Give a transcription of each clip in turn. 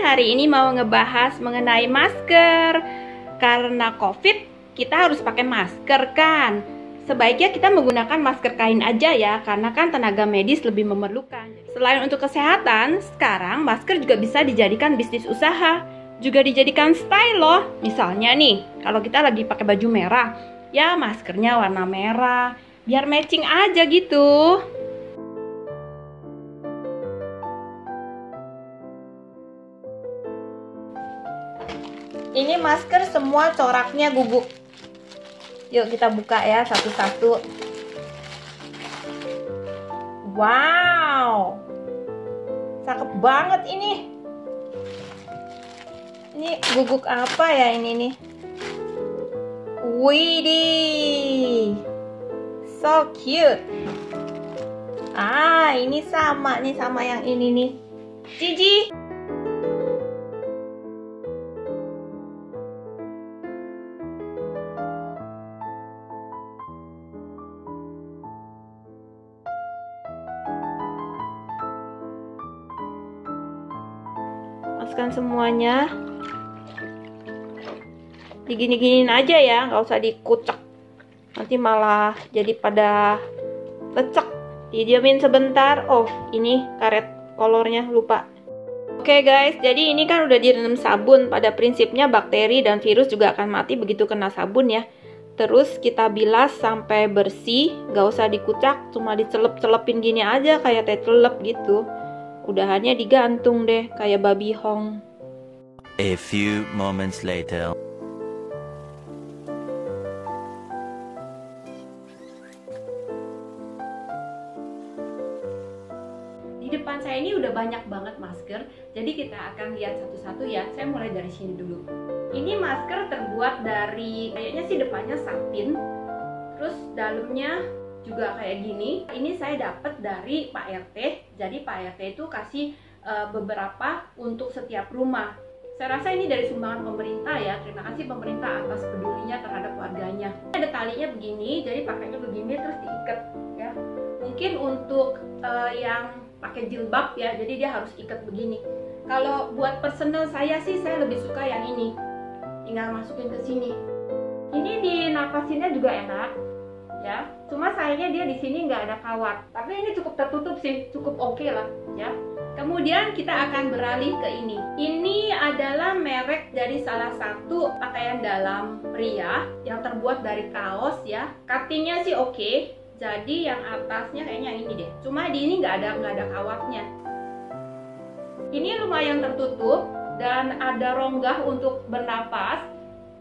hari ini mau ngebahas mengenai masker. Karena COVID, kita harus pakai masker kan. Sebaiknya kita menggunakan masker kain aja ya, karena kan tenaga medis lebih memerlukan. Selain untuk kesehatan, sekarang masker juga bisa dijadikan bisnis usaha. Juga dijadikan style loh. Misalnya nih, kalau kita lagi pakai baju merah, ya maskernya warna merah, biar matching aja gitu. Ini masker semua coraknya guguk. Yuk kita buka ya satu-satu. Wow, cakep banget ini. Ini guguk apa ya ini nih? Widih, so cute. Ini sama nih sama yang ini nih. Cici. Masukkan semuanya, digini-giniin aja ya, nggak usah dikucek, nanti malah jadi pada lecek. Didiamin sebentar. Oh, ini karet kolornya lupa. Oke guys, jadi ini kan udah direndam sabun. Pada prinsipnya bakteri dan virus juga akan mati begitu kena sabun ya. Terus kita bilas sampai bersih, nggak usah dikucak, cuma dicelep-celepin gini aja kayak teh celep gitu. Udahannya digantung deh kayak babi hong. A few moments later. Di depan saya ini udah banyak banget masker, jadi kita akan lihat satu-satu ya. Saya mulai dari sini dulu. Ini masker terbuat dari, kayaknya sih depannya satin, terus dalamnya juga kayak gini. Ini saya dapat dari Pak RT. Jadi Pak RT itu kasih beberapa untuk setiap rumah. Saya rasa ini dari sumbangan pemerintah ya. Terima kasih pemerintah atas pedulinya terhadap warganya. Ada talinya begini, jadi pakainya begini terus diikat ya. Mungkin untuk yang pakai jilbab ya, jadi dia harus ikat begini. Kalau buat personal saya sih, saya lebih suka yang ini. Tinggal masukin ke sini. Ini dinapasinnya juga enak ya. Cuma sayangnya dia di sini nggak ada kawat. Tapi ini cukup tertutup sih, cukup oke lah ya. Kemudian kita akan beralih ke ini. Ini adalah merek dari salah satu pakaian dalam pria yang terbuat dari kaos ya. Cuttingnya sih oke. Jadi yang atasnya kayaknya ini deh. Cuma di ini nggak ada kawatnya. Ini lumayan tertutup dan ada rongga untuk bernapas.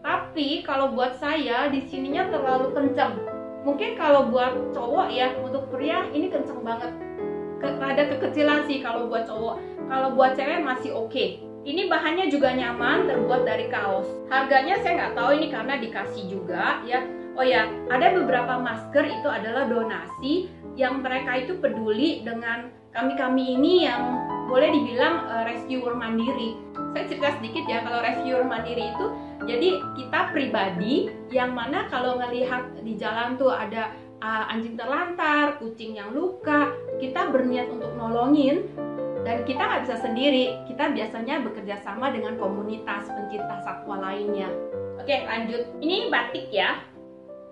Tapi kalau buat saya di sininya terlalu kencang. Mungkin kalau buat cowok ya, untuk pria ini kenceng banget. Ada kekecilan sih kalau buat cowok. Kalau buat cewek masih oke. Ini bahannya juga nyaman, terbuat dari kaos. Harganya saya nggak tahu ini karena dikasih juga ya. Oh ya, ada beberapa masker itu adalah donasi yang mereka itu peduli dengan kami-kami ini yang boleh dibilang rescuer mandiri. Saya cerita sedikit ya, kalau rescuer mandiri itu jadi kita pribadi yang mana kalau ngelihat di jalan tuh ada anjing terlantar, kucing yang luka, kita berniat untuk nolongin dan kita nggak bisa sendiri. Kita biasanya bekerja sama dengan komunitas pencinta satwa lainnya. Oke, lanjut. Ini batik ya.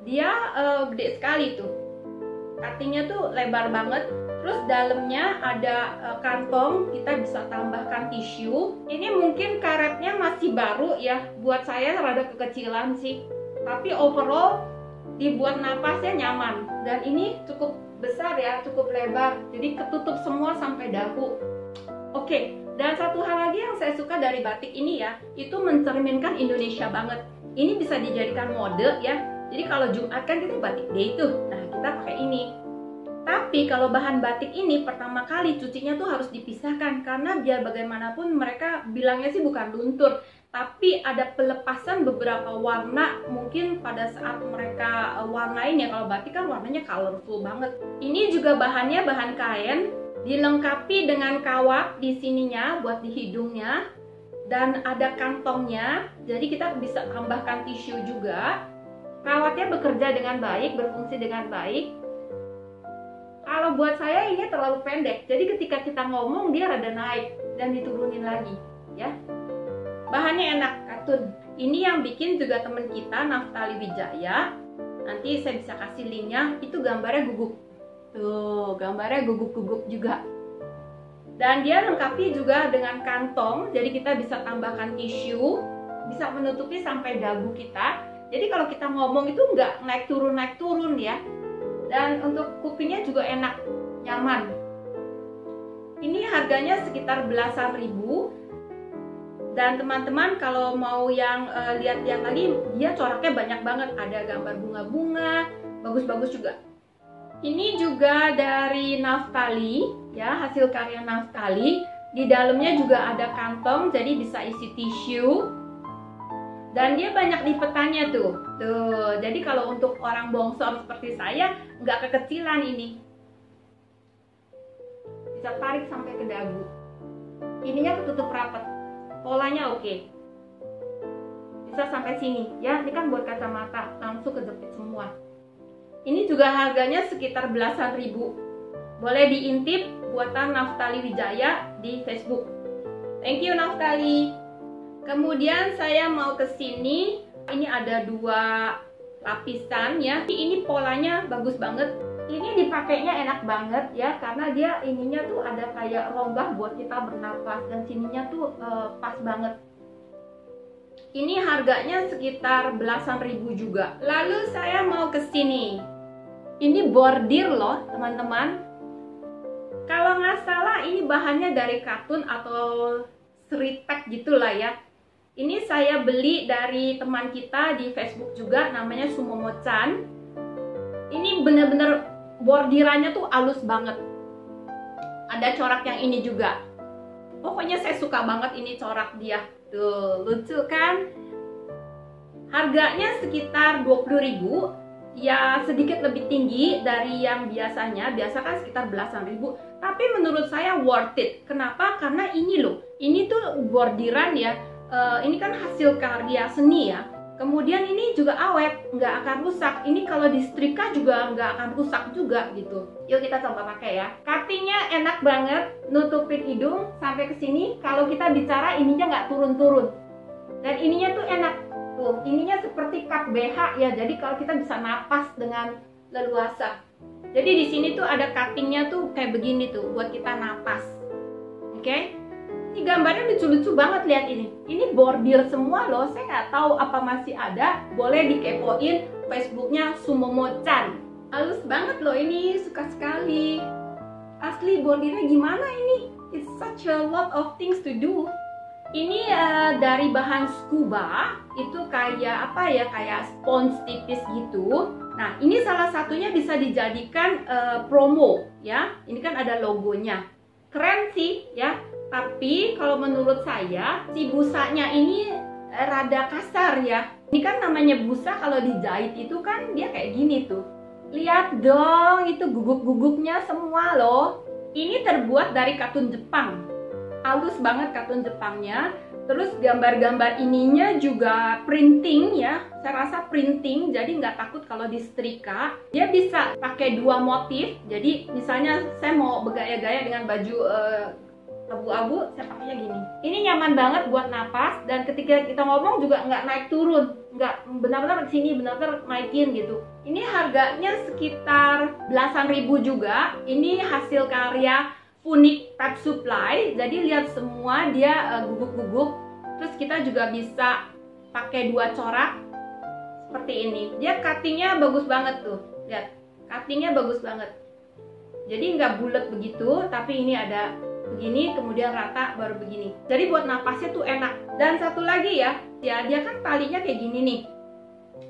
Dia gede sekali tuh. Cuttingnya tuh lebar banget. Terus dalamnya ada kantong, kita bisa tambahkan tisu. Ini mungkin karetnya masih baru ya. Buat saya rada kekecilan sih. Tapi overall dibuat napasnya nyaman. Dan ini cukup besar ya, cukup lebar. Jadi ketutup semua sampai dagu. Oke, dan satu hal lagi yang saya suka dari batik ini ya, itu mencerminkan Indonesia banget. Ini bisa dijadikan mode ya. Jadi kalau Jumat kan kita batik day tuh. Nah, kita pakai ini. Tapi kalau bahan batik ini pertama kali cucinya tuh harus dipisahkan karena biar bagaimanapun mereka bilangnya sih bukan luntur, tapi ada pelepasan beberapa warna mungkin pada saat mereka warnain ya. Kalau batik kan warnanya colorful banget. Ini juga bahannya bahan kain, dilengkapi dengan kawat di sininya buat di hidungnya dan ada kantongnya. Jadi kita bisa tambahkan tisu juga. Kawatnya bekerja dengan baik, berfungsi dengan baik. Kalau buat saya ini terlalu pendek, jadi ketika kita ngomong dia rada naik dan diturunin lagi. ya. Bahannya enak, katun. Ini yang bikin juga temen kita, Naftali Wijaya. Nanti saya bisa kasih linknya. Itu gambarnya gugup. Tuh, gambarnya gugup-gugup juga. Dan dia lengkapi juga dengan kantong. Jadi kita bisa tambahkan tisu, bisa menutupi sampai dagu kita. Jadi kalau kita ngomong itu nggak naik turun ya. Dan untuk kupingnya juga enak, nyaman. Ini harganya sekitar belasan ribu. Dan teman-teman kalau mau yang lihat-lihat lagi, dia coraknya banyak banget. Ada gambar bunga-bunga, bagus-bagus juga. Ini juga dari Naftali, ya, hasil karya Naftali. Di dalamnya juga ada kantong, jadi bisa isi tisu. Dan dia banyak lipetannya tuh. Tuh, jadi kalau untuk orang bongsor seperti saya, nggak kekecilan ini. Bisa tarik sampai ke dagu. Ininya ketutup rapat. Polanya oke. Bisa sampai sini, ya. Ini kan buat kacamata, langsung kejepit semua. Ini juga harganya sekitar belasan ribu. Boleh diintip buatan Naftali Wijaya di Facebook. Thank you Naftali. Kemudian saya mau ke sini. Ini ada 2 lapisan ya. Ini polanya bagus banget. Ini dipakainya enak banget ya, karena dia ininya tuh ada kayak rongga buat kita bernapas, dan sininya tuh pas banget. Ini harganya sekitar belasan ribu juga. Lalu saya mau ke sini. Ini bordir loh teman-teman. Kalau nggak salah ini bahannya dari katun atau seritek gitulah ya. Ini saya beli dari teman kita di Facebook juga, namanya Sumomo-chan. Ini bener-bener bordirannya tuh halus banget. Ada corak yang ini juga. Pokoknya saya suka banget ini corak dia. Tuh, lucu kan? Harganya sekitar 20.000. Ya sedikit lebih tinggi dari yang biasanya. Biasa kan sekitar belasan ribu. Tapi menurut saya worth it. Kenapa? Karena ini loh. Ini tuh bordiran ya. Ini kan hasil karya seni ya. Kemudian ini juga awet, nggak akan rusak. Ini kalau disetrika juga nggak akan rusak juga gitu. Yuk kita coba pakai ya. Cuttingnya enak banget, nutupin hidung sampai ke sini. Kalau kita bicara ininya nggak turun-turun. Dan ininya tuh enak. Tuh, ininya seperti cup BH ya. Jadi kalau kita bisa napas dengan leluasa. Jadi di sini tuh ada cuttingnya tuh kayak begini tuh buat kita napas. Oke? Ini gambarnya lucu-lucu banget, lihat ini. Ini bordir semua loh. Saya nggak tahu apa masih ada. Boleh dikepoin Facebooknya Sumomo-chan. Halus banget loh ini, suka sekali. Asli bordirnya gimana ini? It's such a lot of things to do. Ini dari bahan scuba. Itu kayak apa ya? Kayak spons tipis gitu. Nah, ini salah satunya bisa dijadikan promo ya. Ini kan ada logonya. Keren sih ya. Tapi kalau menurut saya si busanya ini rada kasar ya. Ini kan namanya busa, kalau dijahit itu kan dia kayak gini tuh. Lihat dong, itu guguk-guguknya semua loh. Ini terbuat dari katun Jepang. Halus banget katun Jepangnya. Terus gambar-gambar ininya juga printing ya. Saya rasa printing, jadi nggak takut kalau disetrika. Dia bisa pakai 2 motif. Jadi misalnya saya mau bergaya-gaya dengan baju abu-abu, saya pakainya gini. Ini nyaman banget buat napas, dan ketika kita ngomong juga nggak naik turun, nggak benar-benar di sini, benar-benar naikin gitu. Ini harganya sekitar belasan ribu juga. Ini hasil karya Funik Pep Supply. Jadi lihat semua dia guguk-guguk. Terus kita juga bisa pakai 2 corak seperti ini. Dia cuttingnya bagus banget tuh. Lihat, cuttingnya bagus banget. Jadi nggak bulat begitu, tapi ini ada begini, kemudian rata, baru begini. Jadi buat napasnya tuh enak. Dan satu lagi ya, dia kan talinya kayak gini nih.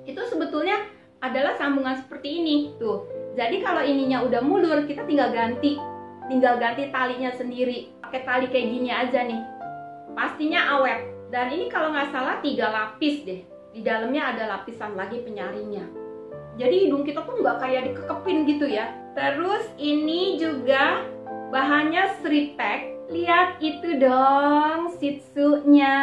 Itu sebetulnya adalah sambungan seperti ini tuh. Jadi kalau ininya udah mulur, kita tinggal ganti talinya sendiri. Pakai tali kayak gini aja nih. Pastinya awet. Dan ini kalau nggak salah 3 lapis deh. Di dalamnya ada lapisan lagi penyaringnya. Jadi hidung kita tuh nggak kayak dikekepin gitu ya. Terus ini juga bahannya seritek. Lihat itu dong shih-tzu-nya.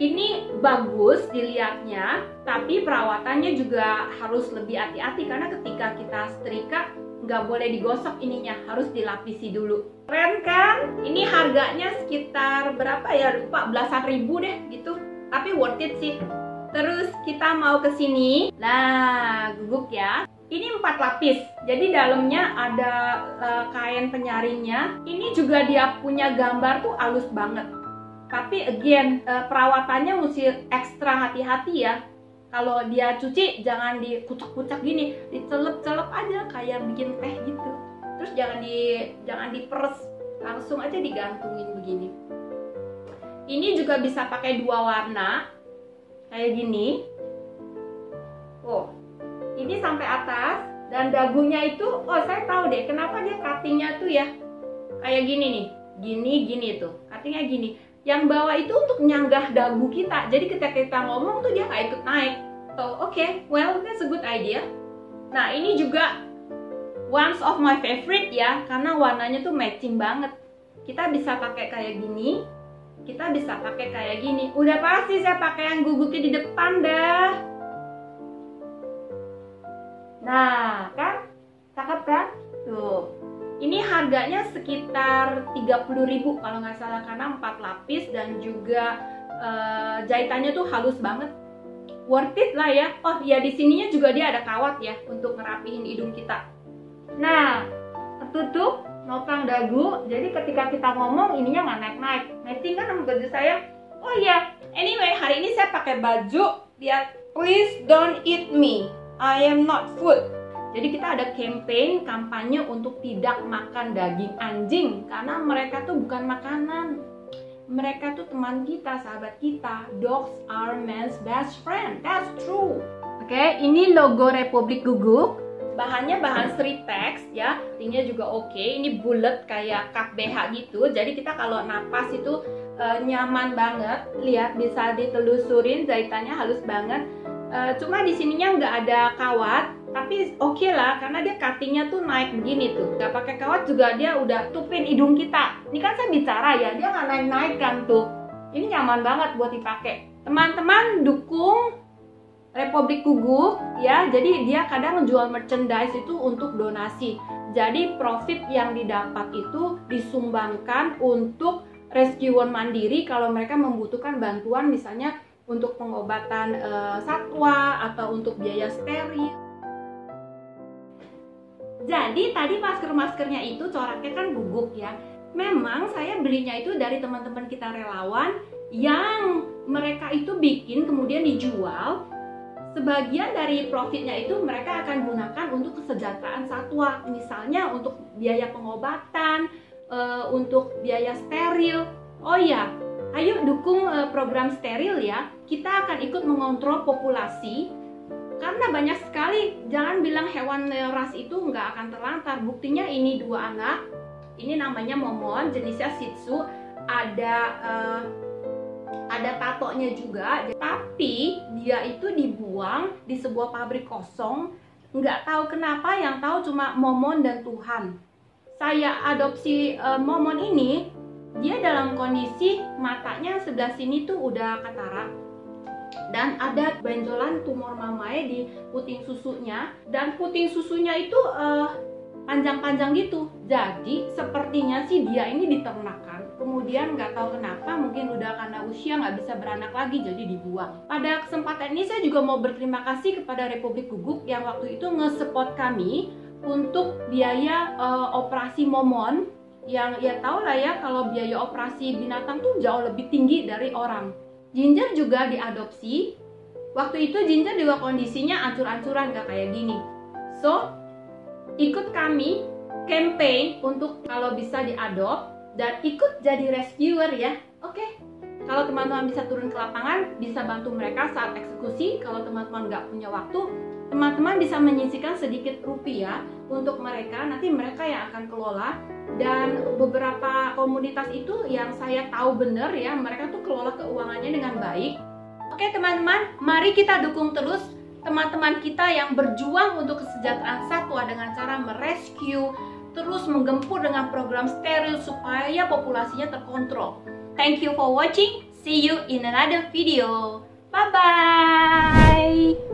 Ini bagus dilihatnya, tapi perawatannya juga harus lebih hati-hati karena ketika kita setrika nggak boleh digosok ininya, harus dilapisi dulu. Keren kan? Ini harganya sekitar berapa ya, lupa, belasan ribu deh gitu, tapi worth it sih. Terus kita mau ke sini. Nah, guguk ya. Ini 4 lapis, jadi dalamnya ada kain penyaringnya. Ini juga dia punya gambar tuh halus banget. Tapi again, perawatannya mesti ekstra hati-hati ya. Kalau dia cuci jangan dikucek-kucek gini, dicelep-celep aja kayak bikin teh gitu. Terus jangan diperes, langsung aja digantungin begini. Ini juga bisa pakai 2 warna, kayak gini. Oh, ini sampai atas, dan dagunya itu, oh saya tahu deh kenapa dia cuttingnya tuh ya kayak gini nih, gini tuh, cuttingnya gini. Yang bawah itu untuk nyanggah dagu kita, jadi ketika kita ngomong tuh dia nggak ikut naik. So okay, well that's a good idea. Nah ini juga one of my favorite ya, karena warnanya tuh matching banget. Kita bisa pakai kayak gini, kita bisa pakai kayak gini. Udah pasti saya pakai yang guguknya di depan dah. Nah, kan? Cakep kan? Tuh. Ini harganya sekitar 30.000 kalau nggak salah, karena 4 lapis dan juga jahitannya tuh halus banget. Worth it lah ya. Oh ya, di sininya juga dia ada kawat ya untuk ngerapihin hidung kita. Nah, tertutup nopang dagu. Jadi ketika kita ngomong ininya nggak naik-naik. Matching kan sama baju saya. Oh iya, anyway hari ini saya pakai baju. Lihat, please don't eat me. I am not food. Jadi kita ada campaign kampanye untuk tidak makan daging anjing, karena mereka tuh bukan makanan. Mereka tuh teman kita, sahabat kita. Dogs are man's best friend. That's true. Oke, ini logo Republik Guguk. Bahannya bahan Striptex ya. Tingnya juga oke. Ini bulat kayak cup BH gitu. Jadi kita kalau napas itu nyaman banget. Lihat, bisa ditelusurin, jahitannya halus banget. Cuma di sininya nggak ada kawat, tapi oke lah karena dia cuttingnya tuh naik begini tuh. Nggak pakai kawat juga dia udah tutupin hidung kita. Ini kan saya bicara ya, dia nggak naik-naik kan tuh. Ini nyaman banget buat dipakai. Teman-teman dukung Republik Guguk ya. Jadi dia kadang jual merchandise itu untuk donasi. Jadi profit yang didapat itu disumbangkan untuk rescuer mandiri kalau mereka membutuhkan bantuan, misalnya untuk pengobatan satwa atau untuk biaya steril. Jadi tadi masker-maskernya itu coraknya kan guguk ya. Memang saya belinya itu dari teman-teman kita relawan yang mereka itu bikin kemudian dijual. Sebagian dari profitnya itu mereka akan gunakan untuk kesejahteraan satwa, misalnya untuk biaya pengobatan, untuk biaya steril. Oh ya, ayo dukung program steril ya. Kita akan ikut mengontrol populasi karena banyak sekali. Jangan bilang hewan ras itu nggak akan terlantar. Buktinya ini 2 anak. Ini namanya Momon, jenisnya Shih Tzu. Ada tatonya juga. Tapi dia itu dibuang di sebuah pabrik kosong. Nggak tahu kenapa, yang tahu cuma Momon dan Tuhan. Saya adopsi Momon ini. Dia dalam kondisi matanya sebelah sini tuh udah katarak dan ada benjolan tumor mamae di puting susunya, dan puting susunya itu panjang-panjang gitu. Jadi sepertinya sih dia ini diternakan, kemudian nggak tahu kenapa, mungkin udah karena usia nggak bisa beranak lagi jadi dibuang. Pada kesempatan ini saya juga mau berterima kasih kepada Republik Guguk yang waktu itu nge-support kami untuk biaya operasi Momon. Yang ya tau lah ya, kalau biaya operasi binatang tuh jauh lebih tinggi dari orang. Ginger juga diadopsi. Waktu itu Ginger juga kondisinya ancur-ancuran, gak kayak gini. So, ikut kami campaign untuk kalau bisa diadop dan ikut jadi rescuer ya. Oke. Kalau teman-teman bisa turun ke lapangan, bisa bantu mereka saat eksekusi. Kalau teman-teman gak punya waktu, teman-teman bisa menyisihkan sedikit rupiah untuk mereka. Nanti mereka yang akan kelola. Dan beberapa komunitas itu yang saya tahu bener ya, mereka tuh kelola keuangannya dengan baik. Oke teman-teman, mari kita dukung terus teman-teman kita yang berjuang untuk kesejahteraan satwa dengan cara merescue, terus menggempur dengan program steril supaya populasinya terkontrol. Thank you for watching. See you in another video. Bye-bye.